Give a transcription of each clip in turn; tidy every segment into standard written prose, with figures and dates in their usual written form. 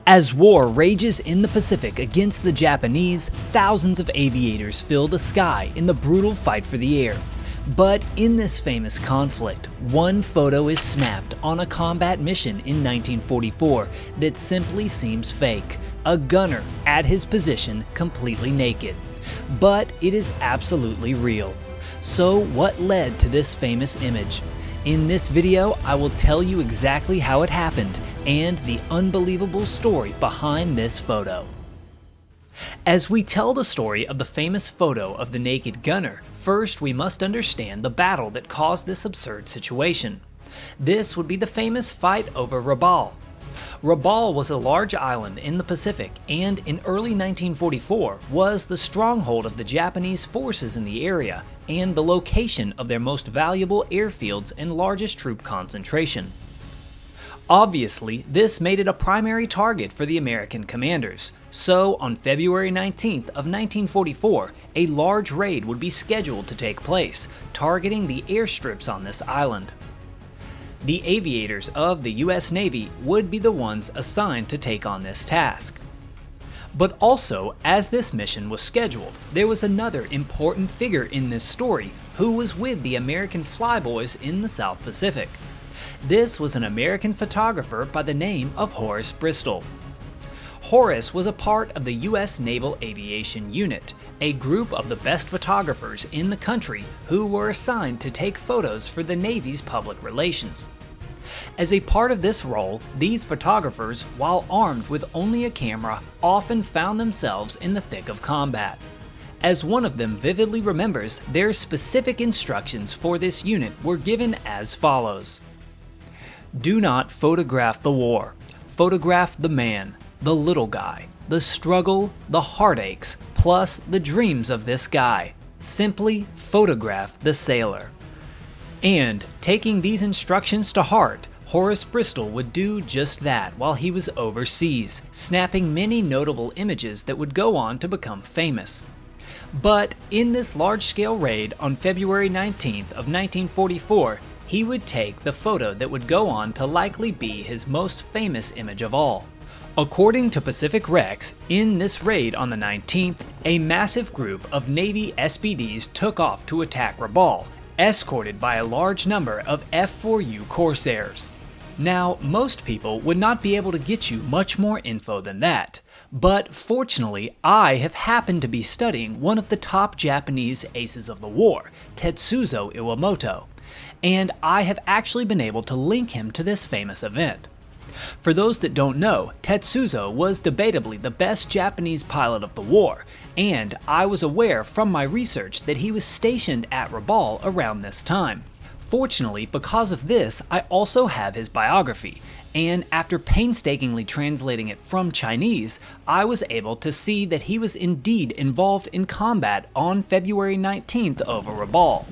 As war rages in the Pacific against the Japanese, thousands of aviators fill the sky in the brutal fight for the air. But in this famous conflict, one photo is snapped on a combat mission in 1944 that simply seems fake. A gunner at his position completely naked. But it is absolutely real. So what led to this famous image? In this video, I will tell you exactly how it happened and the unbelievable story behind this photo. As we tell the story of the famous photo of the naked gunner, first we must understand the battle that caused this absurd situation. This would be the famous fight over Rabaul. Rabaul was a large island in the Pacific and in early 1944 was the stronghold of the Japanese forces in the area and the location of their most valuable airfields and largest troop concentration. Obviously, this made it a primary target for the American commanders, so on February 19th of 1944, a large raid would be scheduled to take place, targeting the airstrips on this island. The aviators of the US Navy would be the ones assigned to take on this task. But also, as this mission was scheduled, there was another important figure in this story who was with the American flyboys in the South Pacific. This was an American photographer by the name of Horace Bristol. Horace was a part of the U.S. Naval Aviation Unit, a group of the best photographers in the country who were assigned to take photos for the Navy's public relations. As a part of this role, these photographers, while armed with only a camera, often found themselves in the thick of combat. As one of them vividly remembers, their specific instructions for this unit were given as follows. Do not photograph the war. Photograph the man, the little guy, the struggle, the heartaches, plus the dreams of this guy. Simply photograph the sailor. And, taking these instructions to heart, Horace Bristol would do just that while he was overseas, snapping many notable images that would go on to become famous. But in this large-scale raid on February 19th of 1944, he would take the photo that would go on to likely be his most famous image of all. According to Pacific Rex, in this raid on the 19th, a massive group of Navy SBDs took off to attack Rabaul, escorted by a large number of F-4U Corsairs. Now, most people would not be able to get you much more info than that, but fortunately, I have happened to be studying one of the top Japanese aces of the war, Tetsuzo Iwamoto, and I have actually been able to link him to this famous event. For those that don't know, Tetsuzo was debatably the best Japanese pilot of the war, and I was aware from my research that he was stationed at Rabaul around this time. Fortunately, because of this, I also have his biography, and after painstakingly translating it from Chinese, I was able to see that he was indeed involved in combat on February 19th over Rabaul.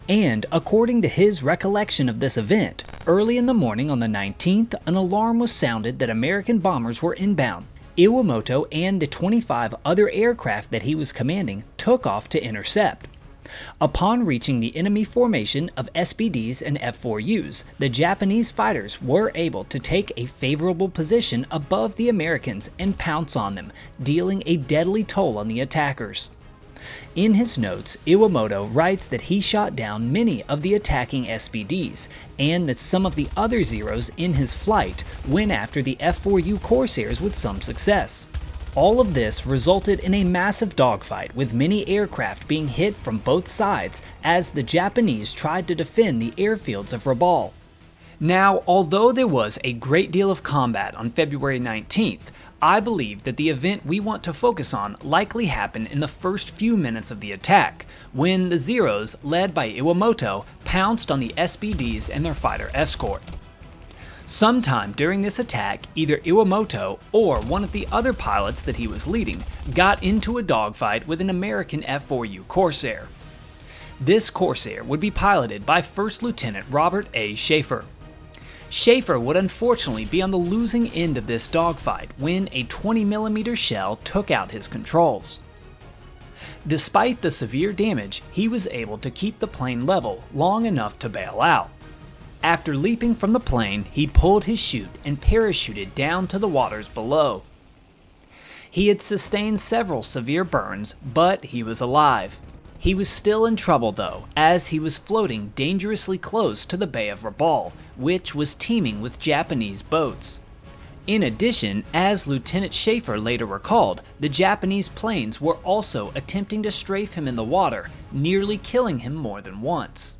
And according to his recollection of this event, early in the morning on the 19th, an alarm was sounded that American bombers were inbound. Iwamoto and the 25 other aircraft that he was commanding took off to intercept. Upon reaching the enemy formation of SBDs and F-4Us, the Japanese fighters were able to take a favorable position above the Americans and pounce on them, dealing a deadly toll on the attackers. In his notes, Iwamoto writes that he shot down many of the attacking SBDs, and that some of the other Zeros in his flight went after the F-4U Corsairs with some success. All of this resulted in a massive dogfight, with many aircraft being hit from both sides as the Japanese tried to defend the airfields of Rabaul. Now, although there was a great deal of combat on February 19th, I believe that the event we want to focus on likely happened in the first few minutes of the attack, when the Zeros, led by Iwamoto, pounced on the SBDs and their fighter escort. Sometime during this attack, either Iwamoto or one of the other pilots that he was leading got into a dogfight with an American F-4U Corsair. This Corsair would be piloted by First Lieutenant Robert A. Schaefer. Schaefer would unfortunately be on the losing end of this dogfight when a 20mm shell took out his controls. Despite the severe damage, he was able to keep the plane level long enough to bail out. After leaping from the plane, he pulled his chute and parachuted down to the waters below. He had sustained several severe burns, but he was alive. He was still in trouble though, as he was floating dangerously close to the Bay of Rabaul, which was teeming with Japanese boats. In addition, as Lieutenant Schaefer later recalled, the Japanese planes were also attempting to strafe him in the water, nearly killing him more than once.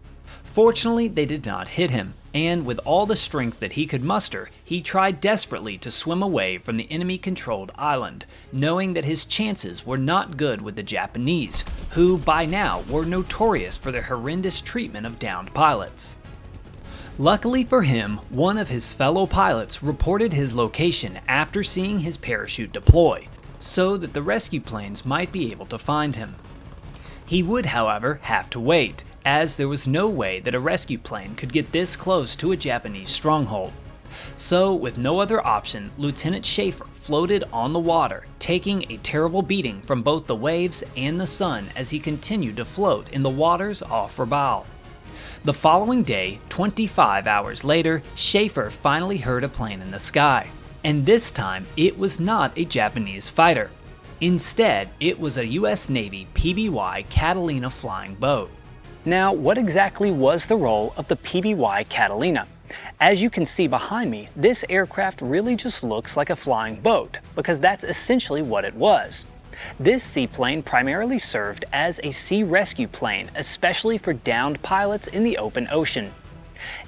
Fortunately, they did not hit him, and with all the strength that he could muster, he tried desperately to swim away from the enemy-controlled island, knowing that his chances were not good with the Japanese, who by now were notorious for their horrendous treatment of downed pilots. Luckily for him, one of his fellow pilots reported his location after seeing his parachute deploy, so that the rescue planes might be able to find him. He would, however, have to wait, as there was no way that a rescue plane could get this close to a Japanese stronghold. So, with no other option, Lieutenant Schaefer floated on the water, taking a terrible beating from both the waves and the sun as he continued to float in the waters off Rabaul. The following day, 25 hours later, Schaefer finally heard a plane in the sky, and this time it was not a Japanese fighter. Instead, it was a US Navy PBY Catalina flying boat. Now, what exactly was the role of the PBY Catalina? As you can see behind me, this aircraft really just looks like a flying boat, because that's essentially what it was. This seaplane primarily served as a sea rescue plane, especially for downed pilots in the open ocean.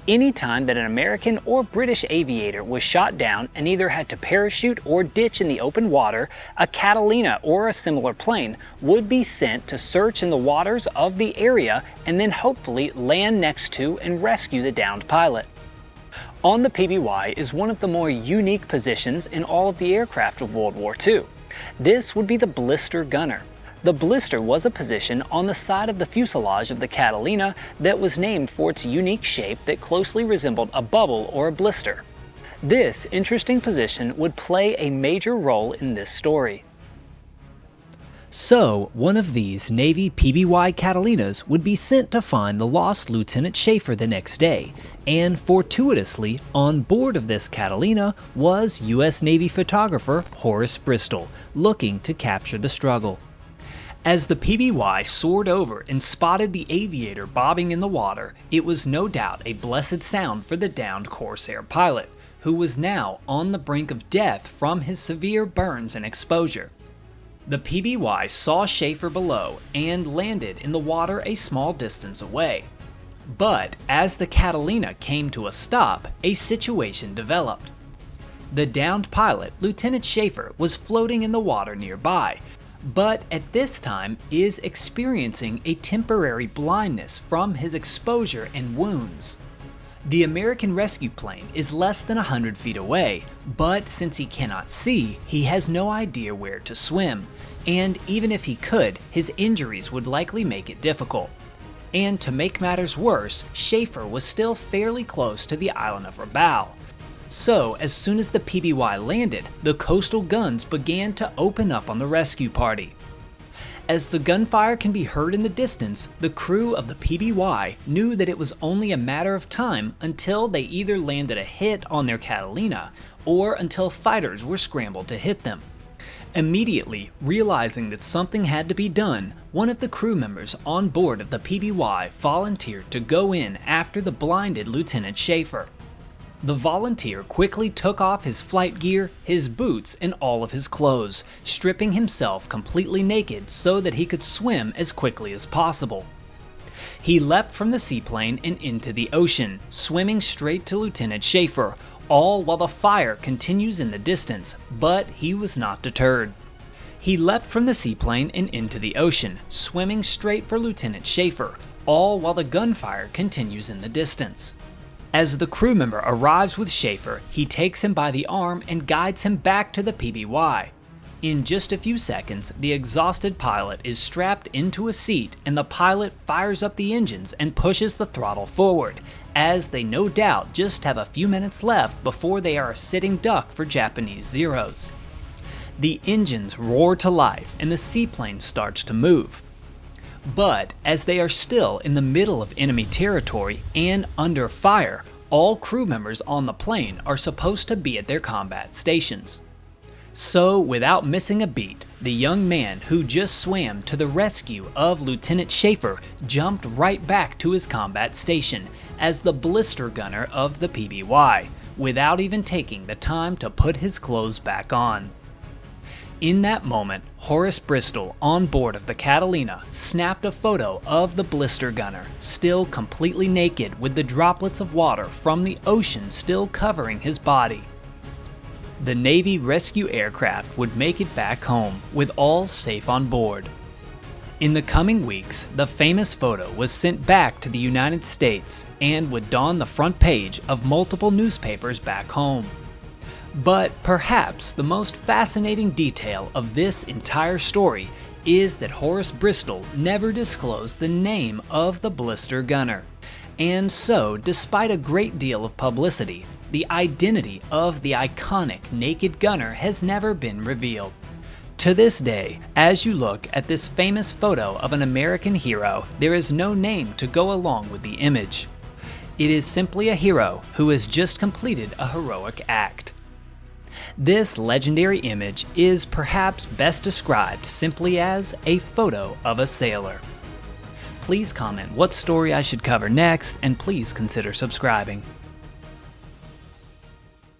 Any time that an American or British aviator was shot down and either had to parachute or ditch in the open water, a Catalina or a similar plane would be sent to search in the waters of the area and then hopefully land next to and rescue the downed pilot. On the PBY is one of the more unique positions in all of the aircraft of World War II. This would be the blister gunner. The blister was a position on the side of the fuselage of the Catalina that was named for its unique shape that closely resembled a bubble or a blister. This interesting position would play a major role in this story. So, one of these Navy PBY Catalinas would be sent to find the lost Lieutenant Schaefer the next day, and fortuitously, on board of this Catalina was US Navy photographer Horace Bristol, looking to capture the struggle. As the PBY soared over and spotted the aviator bobbing in the water, it was no doubt a blessed sound for the downed Corsair pilot, who was now on the brink of death from his severe burns and exposure. The PBY saw Schaefer below and landed in the water a small distance away. But as the Catalina came to a stop, a situation developed. The downed pilot, Lieutenant Schaefer, was floating in the water nearby, but at this time is experiencing a temporary blindness from his exposure and wounds. The American rescue plane is less than 100 feet away, but since he cannot see, he has no idea where to swim, and even if he could, his injuries would likely make it difficult. And to make matters worse, Schaefer was still fairly close to the island of Rabaul. So, as soon as the PBY landed, the coastal guns began to open up on the rescue party. As the gunfire can be heard in the distance, the crew of the PBY knew that it was only a matter of time until they either landed a hit on their Catalina or until fighters were scrambled to hit them. Immediately, realizing that something had to be done, one of the crew members on board of the PBY volunteered to go in after the blinded Lieutenant Schaefer. The volunteer quickly took off his flight gear, his boots, and all of his clothes, stripping himself completely naked so that he could swim as quickly as possible. He leapt from the seaplane and into the ocean, swimming straight to Lieutenant Schaefer, all while the fire continues in the distance, but he was not deterred. He leapt from the seaplane and into the ocean, swimming straight for Lieutenant Schaefer, all while the gunfire continues in the distance. As the crew member arrives with Schaefer, he takes him by the arm and guides him back to the PBY. In just a few seconds, the exhausted pilot is strapped into a seat and the pilot fires up the engines and pushes the throttle forward, as they no doubt just have a few minutes left before they are a sitting duck for Japanese Zeros. The engines roar to life and the seaplane starts to move. But as they are still in the middle of enemy territory and under fire, All crew members on the plane are supposed to be at their combat stations. So, without missing a beat, the young man who just swam to the rescue of Lieutenant Schaefer jumped right back to his combat station as the blister gunner of the PBY, without even taking the time to put his clothes back on. In that moment, Horace Bristol, on board of the Catalina, snapped a photo of the blister gunner, still completely naked with the droplets of water from the ocean still covering his body. The Navy rescue aircraft would make it back home, with all safe on board. In the coming weeks, the famous photo was sent back to the United States and would don the front page of multiple newspapers back home. But perhaps the most fascinating detail of this entire story is that Horace Bristol never disclosed the name of the blister gunner. And so, despite a great deal of publicity, the identity of the iconic naked gunner has never been revealed. To this day, as you look at this famous photo of an American hero, there is no name to go along with the image. It is simply a hero who has just completed a heroic act. This legendary image is perhaps best described simply as a photo of a sailor. Please comment what story I should cover next, and please consider subscribing.